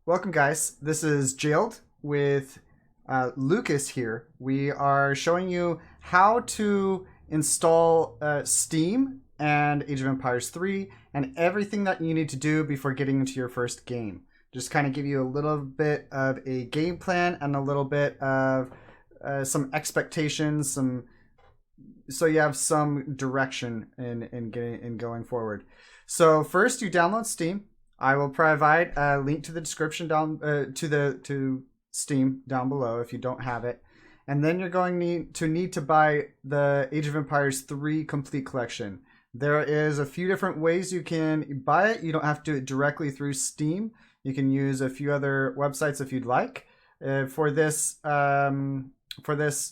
Welcome, guys. This is Jailed with Lucas here. We are showing you how to install Steam and Age of Empires 3 and everything that you need to do before getting into your first game. Just kind of give you a little bit of a game plan and a little bit of some expectations, so you have some direction in going forward. So first, you download Steam. I will provide a link to the description down to Steam down below if you don't have it, and then you're going to need to buy the Age of Empires 3 Complete Collection. There is a few different ways you can buy it. You don't have to do it directly through Steam. You can use a few other websites if you'd like. For this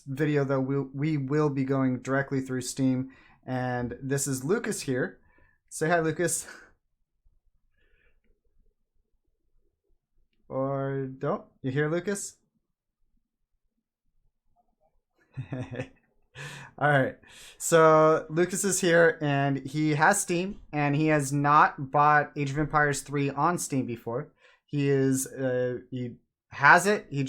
video, though, we will be going directly through Steam, and this is Lucas here. Say hi, Lucas. Or don't. You hear Lucas? All right. So Lucas is here and he has Steam and he has not bought Age of Empires 3 on Steam before. He has it. He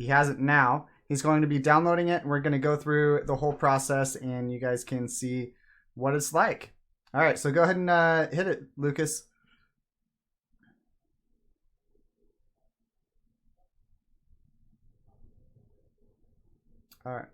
has it now. He's going to be downloading it and we're going to go through the whole process and you guys can see what it's like. All right. So go ahead and hit it, Lucas. All right.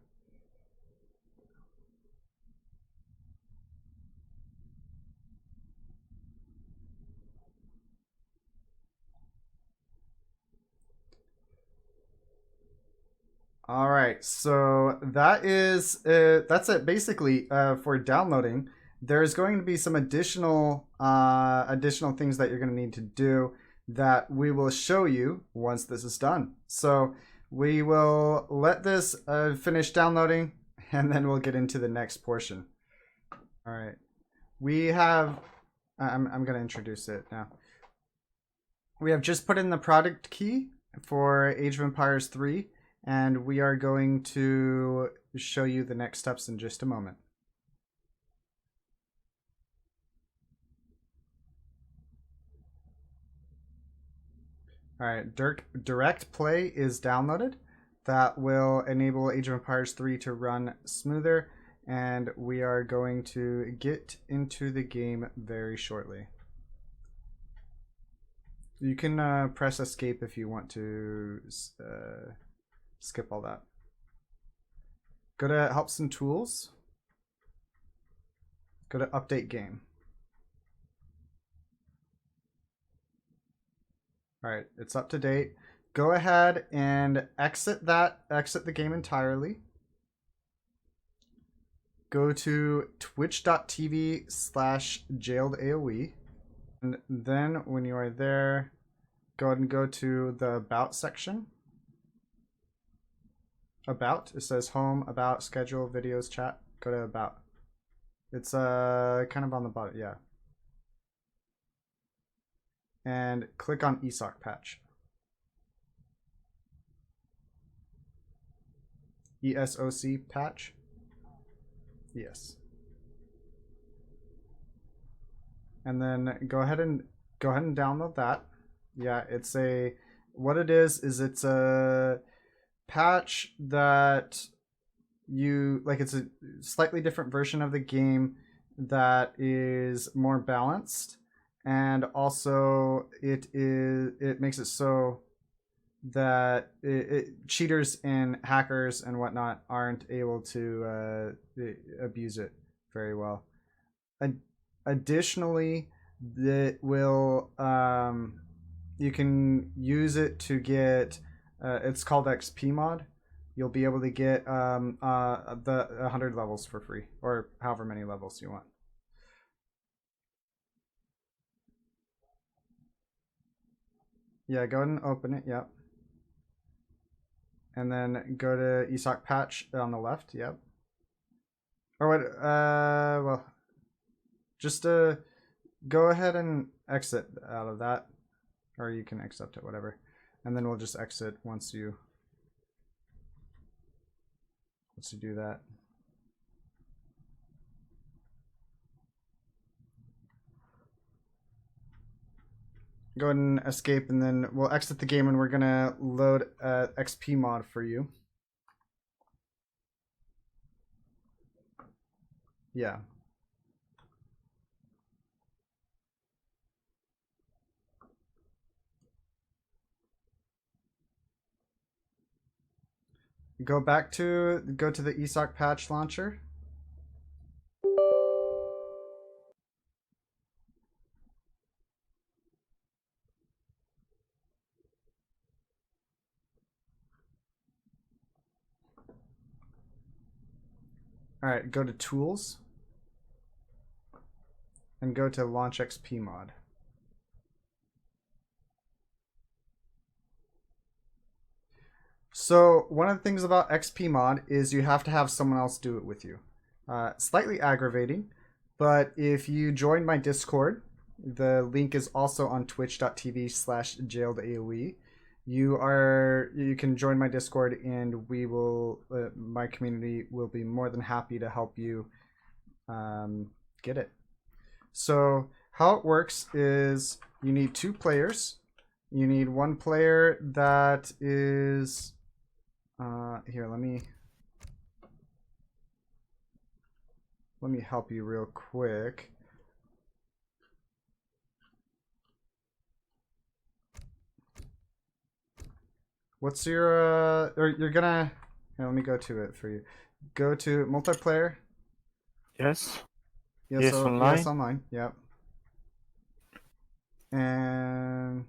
All right. So that's it basically for downloading. There's going to be some additional things that you're going to need to do that we will show you once this is done. So we will let this finish downloading and then we'll get into the next portion. All right. We have, I'm going to introduce it now. We have just put in the product key for Age of Empires 3, and we are going to show you the next steps in just a moment. All right, Direct Play is downloaded. That will enable Age of Empires 3 to run smoother, and we are going to get into the game very shortly. You can press escape if you want to skip all that. Go to Helps and Tools. Go to Update Game. All right, it's up to date. Go ahead and exit the game entirely. Go to twitch.tv/jailedaoe. And then when you are there, go ahead and go to the About section. About, it says Home, About, Schedule, Videos, Chat. Go to About. It's kind of on the bottom, yeah. And click on ESOC patch. ESOC patch. Yes. And then go ahead and download that. Yeah, it's it's a patch that it's a slightly different version of the game that is more balanced, and also it makes it so that cheaters and hackers and whatnot aren't able to abuse it very well. Additionally, that will you can use it to get it's called XP mod. You'll be able to get the 100 levels for free, or however many levels you want. Yeah, go ahead and open it. Yep. And then go to ESOC patch on the left. Yep. Or what? Well, just go ahead and exit out of that, or you can accept it, whatever. And then we'll just exit once you do that. go ahead and escape, and then we'll exit the game, and we're gonna load XP mod for you. Yeah. Go to the ESOC patch launcher. All right, go to tools and go to launch XP mod. So one of the things about XP mod is you have to have someone else do it with you. Slightly aggravating, but if you join my Discord, the link is also on twitch.tv/jailedaoe. You can join my Discord, and we will my community will be more than happy to help you get it. So how it works is you need 2 players. You need 1 player that is here. Let me help you real quick. What's your or you're gonna here, let me go to it for you. Go to multiplayer. Yes. Yes, online. Yes, online. Yep. And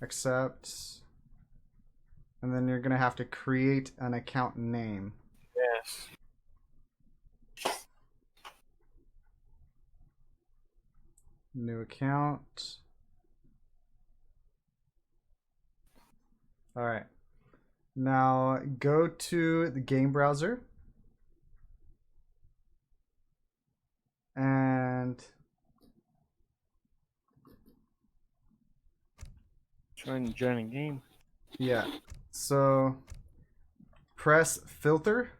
accept. And then you're gonna have to create an account name. Yes. New account. All right. Now go to the game browser and Join a game. yeah. So press filter.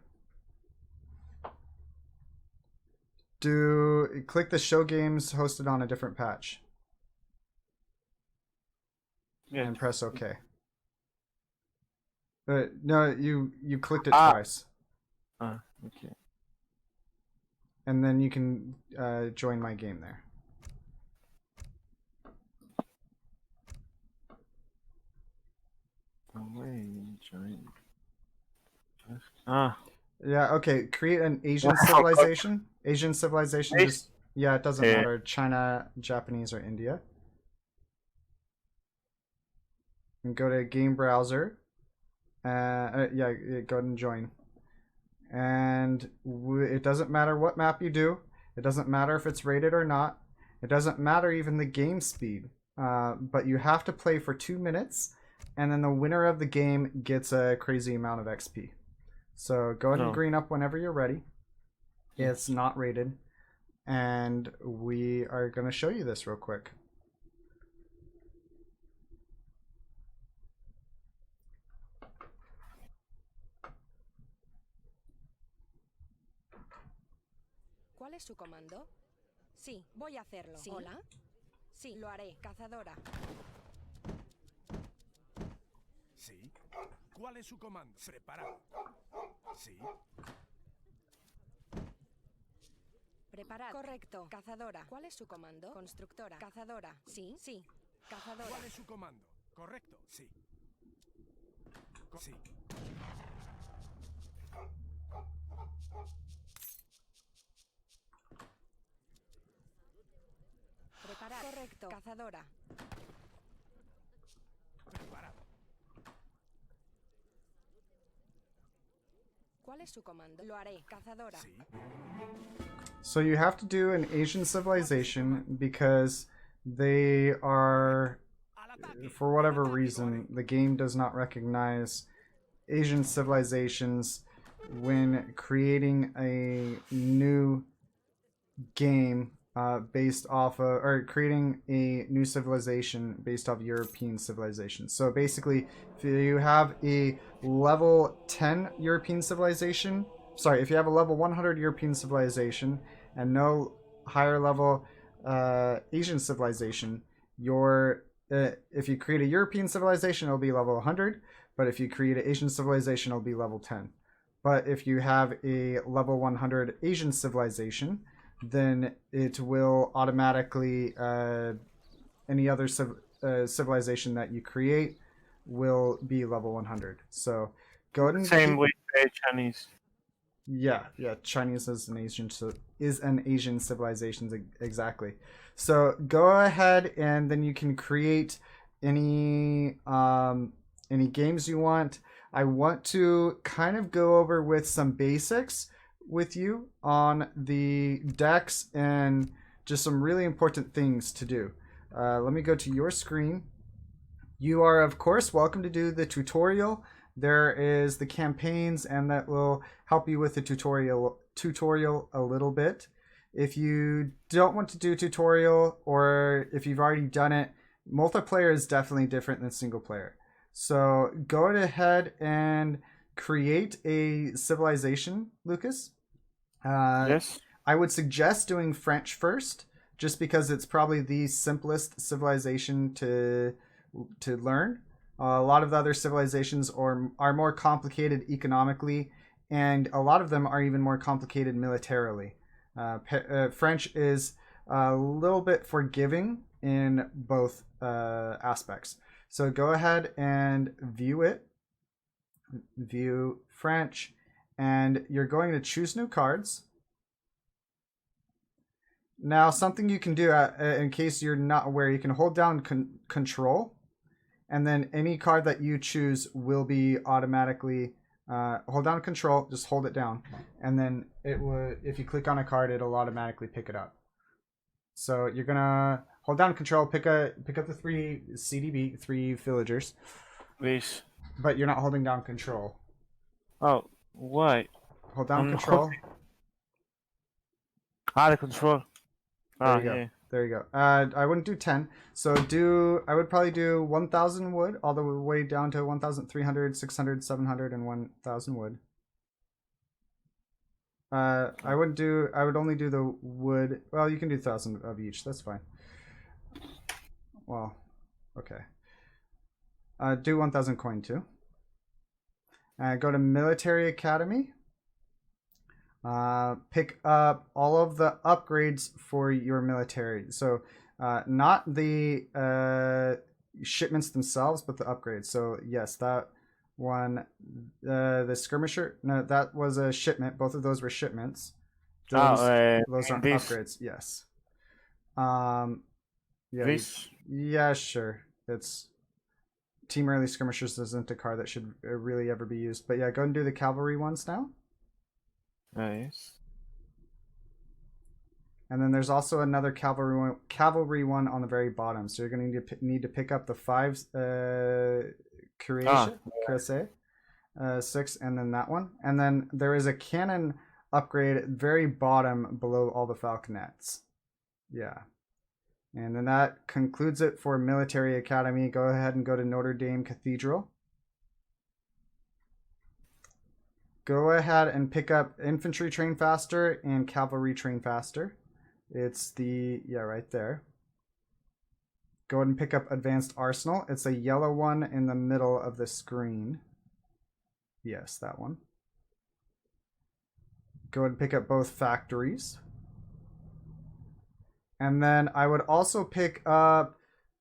Click the show games hosted on a different patch. Yeah. And press OK. No, you clicked it twice. Okay. And then you can join my game there. Join. Yeah, okay. Create an Asian civilization. Asian civilization. Just, yeah, it doesn't matter. China, Japanese, or India. And go to game browser. Yeah, go ahead and join. And it doesn't matter what map you do. It doesn't matter if it's rated or not. It doesn't matter even the game speed. But you have to play for 2 minutes, and then the winner of the game gets a crazy amount of XP. So go ahead and green up whenever you're ready. It's not rated. And we are going to show you this real quick. ¿Cuál es su comando? Sí, voy a hacerlo. ¿Sí? ¿Hola? Sí, lo haré. Cazadora. Sí. ¿Cuál es su comando? Preparado. Sí. Preparado. Correcto. Cazadora. ¿Cuál es su comando? Constructora. Cazadora. Sí, sí. Cazadora. ¿Cuál es su comando? Correcto. Sí. Sí. Preparado. Correcto. Cazadora. Preparado. ¿Cuál es su comando? Lo haré. Cazadora. Sí. So you have to do an Asian civilization because they are, for whatever reason, the game does not recognize Asian civilizations when creating a new game based off of, or creating a new civilization based off European civilization. So basically, if you have a level 10 European civilization, sorry, if you have a level 100 European civilization and no higher level Asian civilization, your if you create a European civilization, it'll be level 100. But if you create an Asian civilization, it'll be level 10. But if you have a level 100 Asian civilization, then it will automatically any other civilization that you create will be level 100. So go ahead and Same with Chinese. yeah, Chinese is an Asian civilization exactly. So go ahead and then you can create any games you want. I want to kind of go over with some basics with you on the decks and just some really important things to do. Let me go to your screen. You are, of course, welcome to do the tutorial. There is the campaigns, and that will help you with the tutorial a little bit. If you don't want to do tutorial, or if you've already done it, multiplayer is definitely different than single player. So go ahead and create a civilization, Lucas. Yes. I would suggest doing French first, just because it's probably the simplest civilization to learn. A lot of the other civilizations are more complicated economically, and a lot of them are even more complicated militarily. French is a little bit forgiving in both aspects. So go ahead and view it. View French, and you're going to choose new cards. Now, something you can do in case you're not aware, you can hold down Control, and then any card that you choose will be automatically hold down Control, just hold it down, and then it will. If you click on a card, it'll automatically pick it up. So you're gonna hold down Control, pick up the 3 CDB, 3 villagers, This. but you're not holding down Control. Oh, why? Hold down I'm Control. The control. There you go. Yeah. There you go. I wouldn't do 10. So I would probably do 1,000 wood all the way down to 1,300, 600, 700, and 1,000 wood. I would only do the wood. Well, you can do 1,000 of each. That's fine. Well, okay. Do 1,000 coin too. Go to Military Academy. Pick up all of the upgrades for your military. So not the shipments themselves, but the upgrades. So yes, that one, the skirmisher. No, that was a shipment. Both of those were shipments. Those aren't this. upgrades. Yes. Yeah. This. Yeah, sure. It's Team Early Skirmishers isn't a card that should really ever be used. But yeah, go and do the cavalry ones now. Yes. And then there's also another cavalry one on the very bottom. So you're going to need to pick up the 5 cuirassiers, 6, and then that one. And then there is a cannon upgrade at the very bottom below all the falconets. Yeah. And then that concludes it for Military Academy. Go ahead and go to Notre Dame Cathedral. Go ahead and pick up Infantry Train Faster and Cavalry Train Faster. It's right there. Go ahead and pick up Advanced Arsenal. It's a yellow one in the middle of the screen. Yes, that one. Go ahead and pick up both factories. And then I would also pick up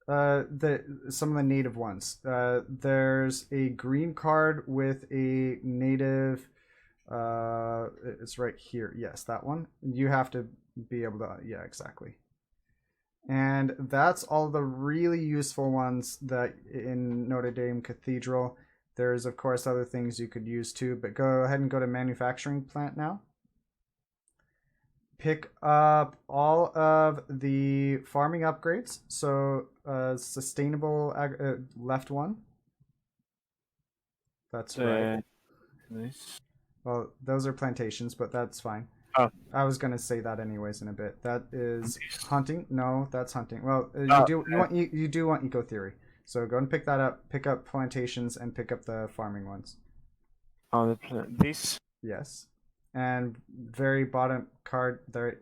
some of the native ones. There's a green card with a native. It's right here. Yes, that one. You have to be able to. Yeah, exactly. And that's all the really useful ones that in Notre Dame Cathedral. There's of course other things you could use too, but go ahead and go to manufacturing plant now. Pick up all of the farming upgrades. So sustainable left one. That's right. This. Well, those are plantations, but that's fine. Oh. I was gonna say that anyways in a bit. That is hunting. No, that's hunting. Well, you do want eco theory. So go and pick that up. Pick up plantations and pick up the farming ones. This. Yes. And very bottom card there.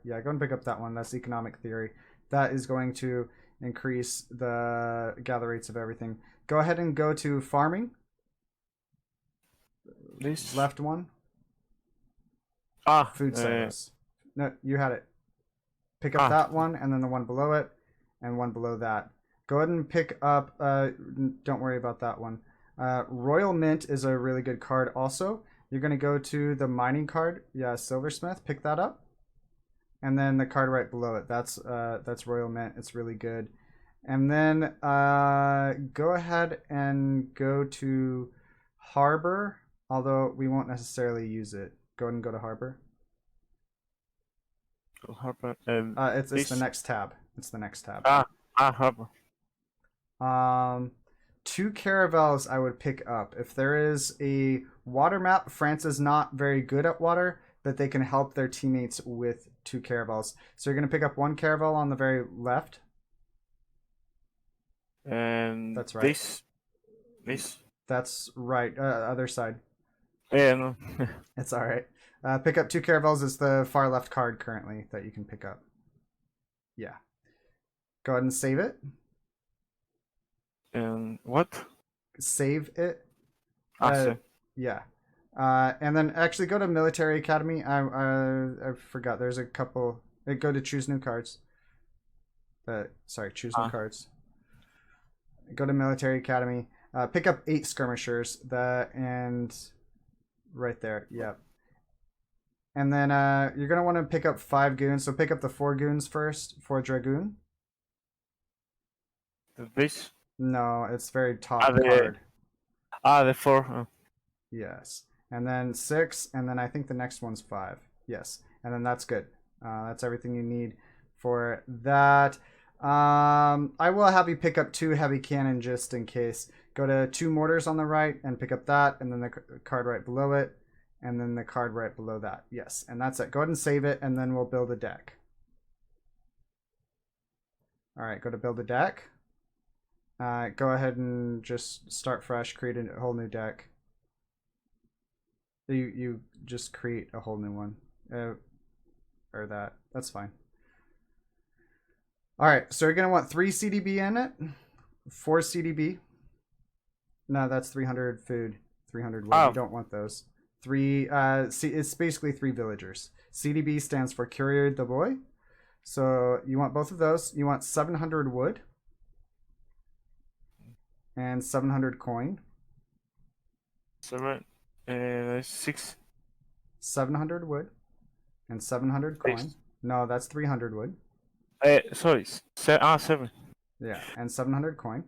Yeah, go and pick up that one. That's economic theory. That is going to increase the gather rates of everything. Go ahead and go to farming. This. Left one. Ah. Food silos. No, you had it. Pick up that one, and then the one below it, and one below that. Go ahead and pick up. Don't worry about that one. Royal Mint is a really good card. Also, you're gonna go to the mining card. Yeah, Silversmith. Pick that up, and then the card right below it. That's Royal Mint. It's really good. And then go ahead and go to Harbor. Although we won't necessarily use it. Go ahead and go to Harbor. Harbor. It's this. the next tab. It's the next tab. Harbor. 2 caravels I would pick up. If there is a water map, France is not very good at water, but they can help their teammates with 2 caravels. So you're going to pick up 1 caravel on the very left. And that's right. This. That's right. Other side. Yeah, no. It's all right. Pick up 2 caravels is the far left card currently that you can pick up. Yeah. Go ahead and save it. And what? Save it. Save. Yeah. And then actually go to Military Academy. I forgot. There's a couple. Go to choose new cards. Choose new cards. Go to Military Academy. Pick up 8 skirmishers. And right there. Yep. And then you're gonna want to pick up 5 goons. So pick up the 4 goons first. 4 dragoon. This. No, it's very top card. The 4. Yes. And then 6, and then I think the next one's 5. Yes. And then that's good. That's everything you need for that. I will have you pick up 2 heavy cannon just in case. Go to 2 mortars on the right and pick up that, and then the card right below it, and then the card right below that. Yes. And that's it. Go ahead and save it, and then we'll build a deck. All right. Go to build a deck. Go ahead and just start fresh, create a whole new deck. You just create a whole new one. Or that. That's fine. Alright, so you're going to want 3 CDB in it. 4 CDB. No, that's 300 food. 300 wood. You don't want those. 3, it's basically 3 villagers. CDB stands for Courier de Bois. So you want both of those. You want 700 wood. And 700 coin. 6. 700 wood. And 700 coin. No, that's 300 wood. Sorry. 7. Yeah, and 700 coin.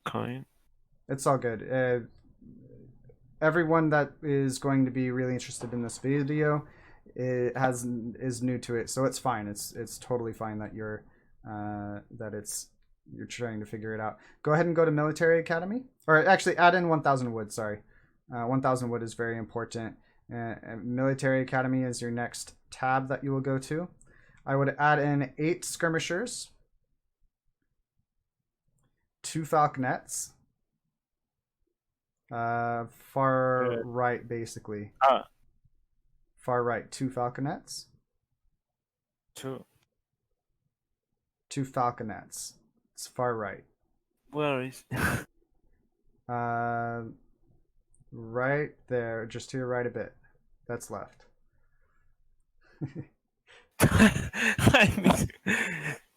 Coin. It's all good. Everyone that is going to be really interested in this video is new to it, so it's fine. It's totally fine that you're trying to figure it out. Go ahead and go to Military Academy, or actually add in 1,000 wood. Sorry, 1,000 wood is very important. Military Academy is your next tab that you will go to. I would add in 8 skirmishers, 2 falconets, far right basically. Far right, 2 falconets. 2 falconets. It's far right. Where is? Right there, just to your right a bit. That's left. Okay.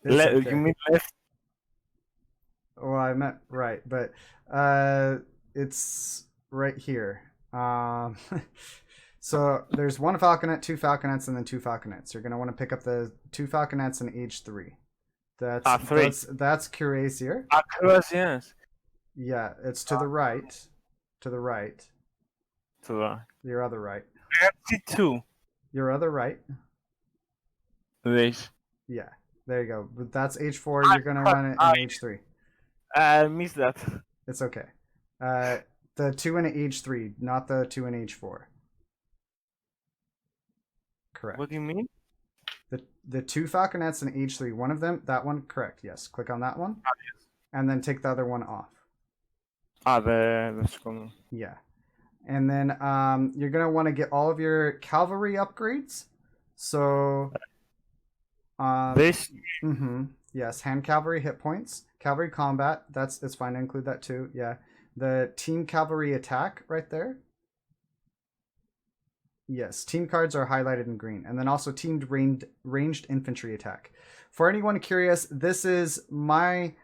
You mean left? Well, I meant right, but it's right here. So there's 1 falconet, 2 falconets, and then 2 falconets. You're gonna want to pick up the 2 falconets in age 3. That's 3. That's Cuirassier. Cuirassiers. Yeah, it's to the right. To the right. To the Your other right. C2. Your other right. This. Yeah, there you go. But that's H4. You're gonna run it in H3. I missed that. It's okay. The 2 in H3, not the 2 in H4. Correct. What do you mean? The 2 falconets in H3. One of them, that one, correct. Yes. Click on that one, and then take the other one off. The second one. Yeah, and then you're gonna want to get all of your cavalry upgrades. So this. Yes, hand cavalry hit points. Cavalry combat, it's fine to include that too. Yeah. The team cavalry attack right there. Yes, team cards are highlighted in green. And then also teamed ranged infantry attack. For anyone curious, this is my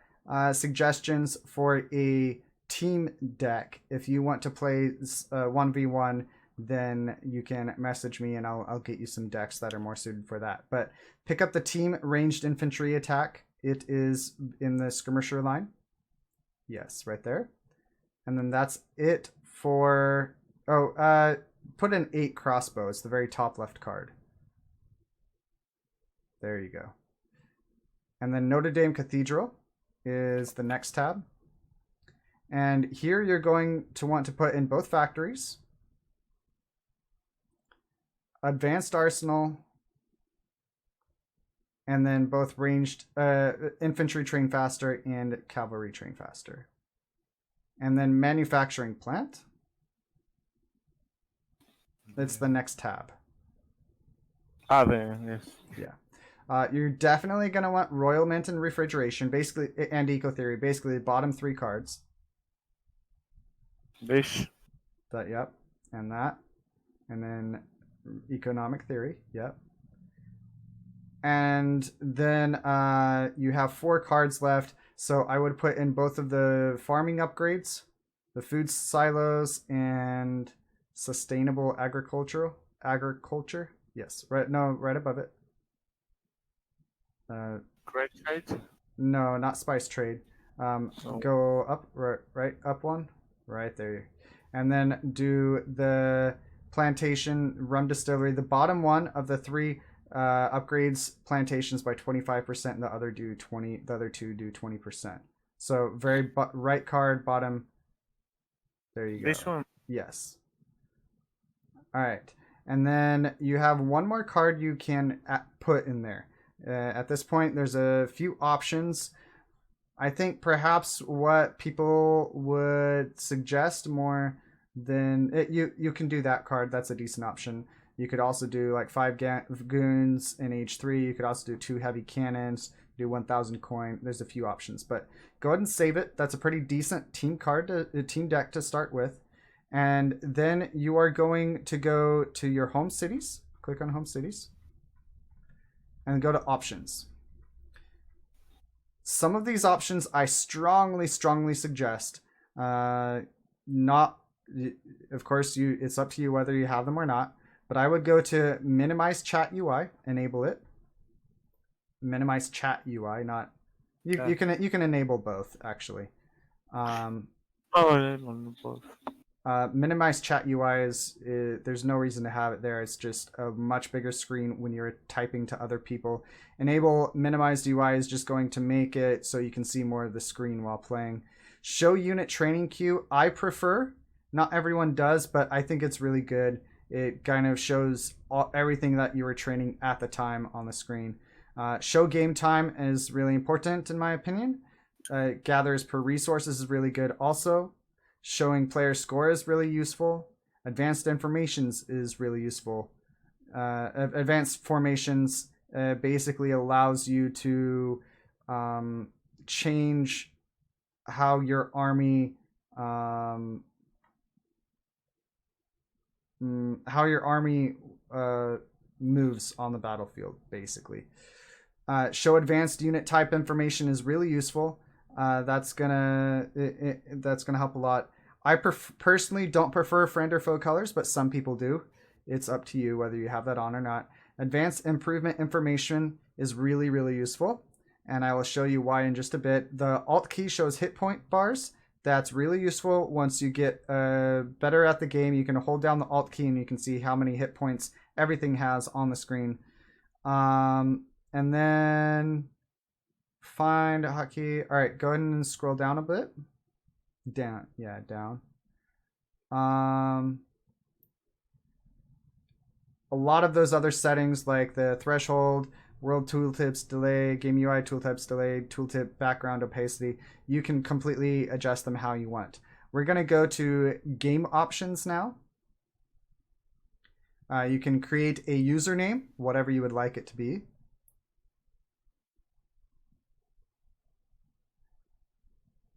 suggestions for a team deck. If you want to play 1v1, then you can message me and I'll get you some decks that are more suited for that. But pick up the team ranged infantry attack. It is in the skirmisher line. Yes, right there. And then that's it for... put in 8 crossbow. It's the very top left card. There you go. And then Notre Dame Cathedral is the next tab. And here you're going to want to put in both factories, Advanced Arsenal, and then both ranged infantry train faster and cavalry train faster. And then manufacturing plant. It's the next tab. Yes. Yeah. You're definitely going to want Royal Mint and Refrigeration, basically, and Eco Theory, basically the bottom 3 cards. This. That, yep. And that. And then Economic Theory, yep. And then you have 4 cards left. So I would put in both of the farming upgrades, the food silos, and sustainable agriculture. Yes, right. No, right above it. Great trade. No, not spice trade. Go up, right up one, right there, and then do the plantation rum distillery. The bottom one of the 3 upgrades plantations by 25%, and the other 2 do 20%. So very right card bottom. There you go. This one. Yes. All right, and then you have one more card you can put in there. At this point, there's a few options. I think perhaps what people would suggest more than you can do that card. That's a decent option. You could also do like 5 goons in age 3. You could also do 2 heavy cannons, do 1,000 coin. There's a few options, but go ahead and save it. That's a pretty decent team deck to start with. And then you are going to go to your home cities. Click on home cities. And go to options. Some of these options I strongly suggest. Not, of course, it's up to you whether you have them or not. But I would go to minimize chat UI, enable it. Minimize chat UI, not you can enable both actually. Minimize chat UI is there's no reason to have it there. It's just a much bigger screen when you're typing to other people. Enable minimized UI is just going to make it so you can see more of the screen while playing. Show unit training queue, I prefer. Not everyone does, but I think it's really good. It kind of shows everything that you were training at the time on the screen. Show game time is really important in my opinion. Gathers per resources is really good also. Showing player score is really useful. Advanced informations is really useful. Advanced formations basically allows you to change how your army moves on the battlefield, basically. Show advanced unit type information is really useful. That's gonna help a lot. I personally don't prefer friend or foe colors, but some people do. It's up to you whether you have that on or not. Advanced improvement information is really useful, and I will show you why in just a bit. The Alt key shows hit point bars. That's really useful. Once you get better at the game, you can hold down the Alt key and you can see how many hit points everything has on the screen. And then find a hotkey. All right, go ahead and scroll down a bit. Down. A lot of those other settings like the threshold, world tooltips delay, game UI tooltips delay, tooltip background opacity, you can completely adjust them how you want. We're going to go to game options now. You can create a username, whatever you would like it to be.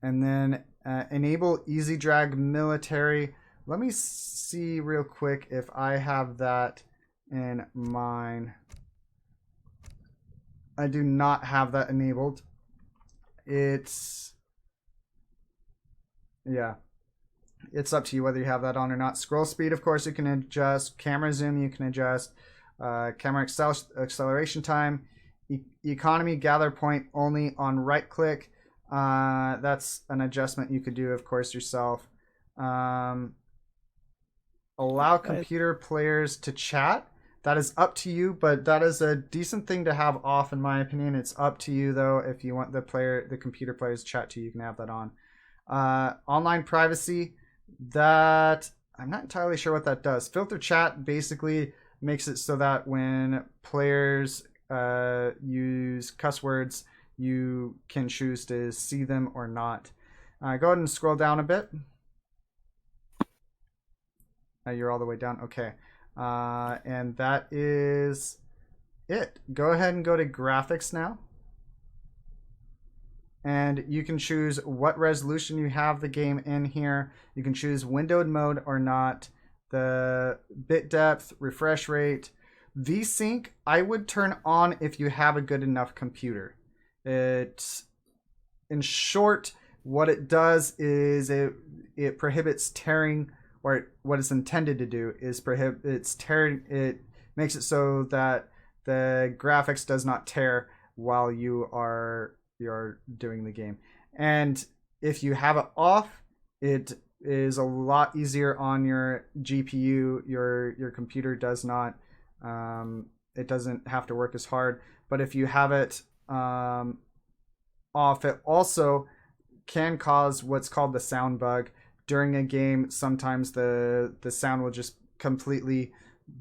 and then enable easy drag military. Let me see real quick if I have that in mine. I do not have that enabled. It's up to you whether you have that on or not. Scroll speed, of course, you can adjust. Camera zoom, you can adjust. Camera acceleration time. Economy gather point only on right click. That's an adjustment you could do, of course, yourself. Allow computer players to chat. That is up to you, but that is a decent thing to have off, in my opinion. It's up to you, though. If you want the computer players to chat to you, you can have that on. Online privacy, that I'm not entirely sure what that does. Filter chat basically makes it so that when players use cuss words, you can choose to see them or not. Go ahead and scroll down a bit. You're all the way down. Okay. And that is it. Go ahead and go to graphics now. And you can choose what resolution you have the game in here. You can choose windowed mode or not. The bit depth, refresh rate. VSync, I would turn on if you have a good enough computer. It, in short, what it does is it prohibits tearing, or what it's intended to do is it makes it so that the graphics does not tear while you're doing the game. And if you have it off, it is a lot easier on your GPU. Your computer does not it doesn't have to work as hard. But if you have it off, it also can cause what's called the sound bug. During a game, sometimes the sound will just completely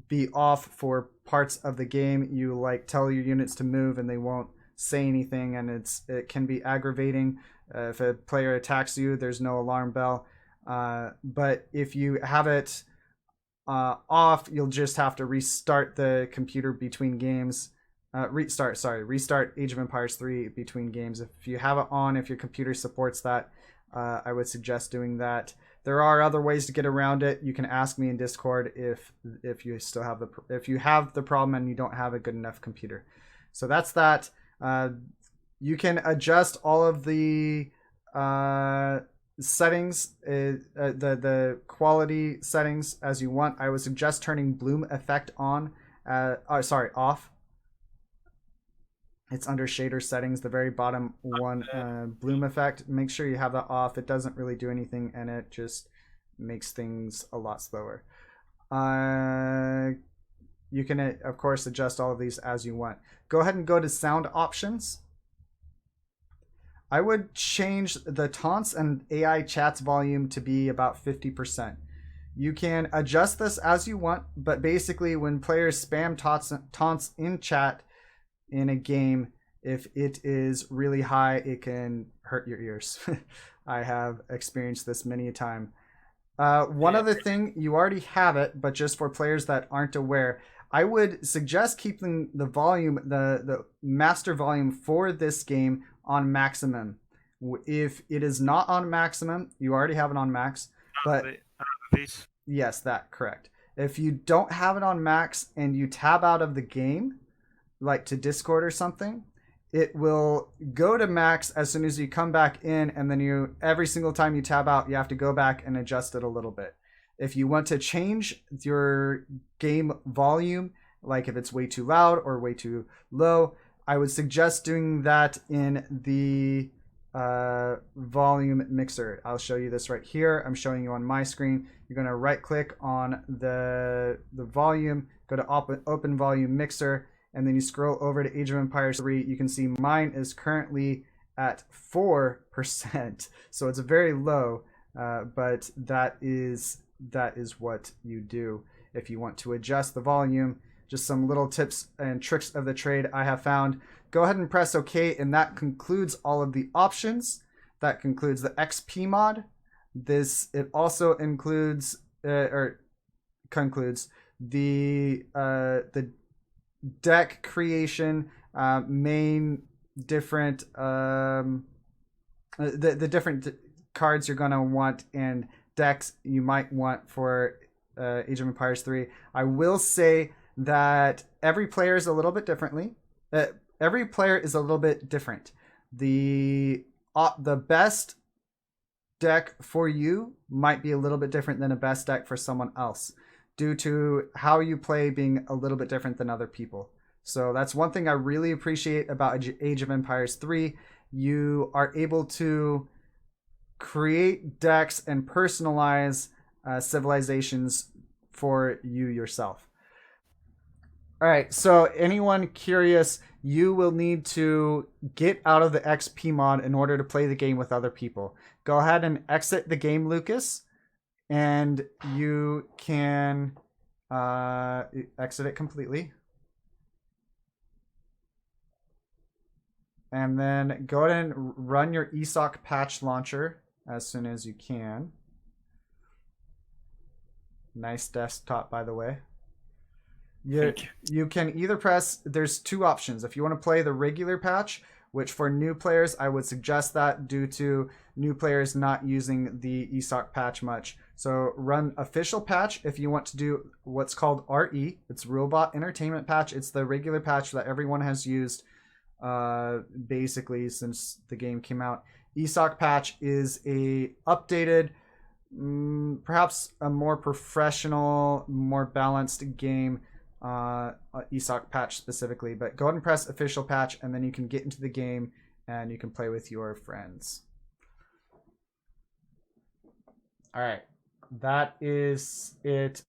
be off for parts of the game. You like tell your units to move and they won't say anything, and it can be aggravating. If a player attacks you, there's no alarm bell. But if you have it off, you'll just have to restart the computer between games. Restart Age of Empires 3 between games. If you have it on, if your computer supports that, I would suggest doing that. There are other ways to get around it. You can ask me in Discord if you still have the problem and you don't have a good enough computer. So that's that. You can adjust all of the settings, the quality settings as you want. I would suggest turning bloom effect on. Off. It's under shader settings, the very bottom one, bloom effect. Make sure you have that off. It doesn't really do anything, and it just makes things a lot slower. You can, of course, adjust all of these as you want. Go ahead and go to sound options. I would change the taunts and AI chats volume to be about 50%. You can adjust this as you want, but basically when players spam taunts in chat in a game, if it is really high, it can hurt your ears. I have experienced this many a time. One other thing, you already have it, but just for players that aren't aware, I would suggest keeping the volume, the master volume for this game on maximum. If it is not on maximum, you already have it on max. But yes, that correct. If you don't have it on max and you tab out of the game, like to Discord or something, it will go to max as soon as you come back in, and then every single time you tab out, you have to go back and adjust it a little bit. If you want to change your game volume, like if it's way too loud or way too low, I would suggest doing that in the volume mixer. I'll show you this right here. I'm showing you on my screen. You're going to right click on the volume, go to open volume mixer, and then you scroll over to Age of Empires 3. You can see mine is currently at 4%, so it's very low, but that is what you do if you want to adjust the volume. Just some little tips and tricks of the trade I have found. Go ahead and press OK, and that concludes all of the options. That concludes the XP mod. It also includes concludes the deck creation, main different the different cards you're going to want in decks you might want for Age of Empires 3. I will say that every player is a little bit differently. Every player is a little bit different. The best deck for you might be a little bit different than a best deck for someone else, due to how you play being a little bit different than other people. So that's one thing I really appreciate about Age of Empires 3. You are able to create decks and personalize civilizations for you yourself. All right, so anyone curious, you will need to get out of the XP mod in order to play the game with other people. Go ahead and exit the game, Lucas, and you can exit it completely. And then go ahead and run your ESOC patch launcher as soon as you can. Nice desktop, by the way. You can either press, there's two options. If you want to play the regular patch, which for new players, I would suggest that due to new players not using the ESOC patch much. So run official patch if you want to do what's called RE. It's Robot Entertainment Patch. It's the regular patch that everyone has used basically since the game came out. ESOC patch is a updated, perhaps a more professional, more balanced game. ESOC patch specifically, but go ahead and press official patch, and then you can get into the game and you can play with your friends. All right, that is it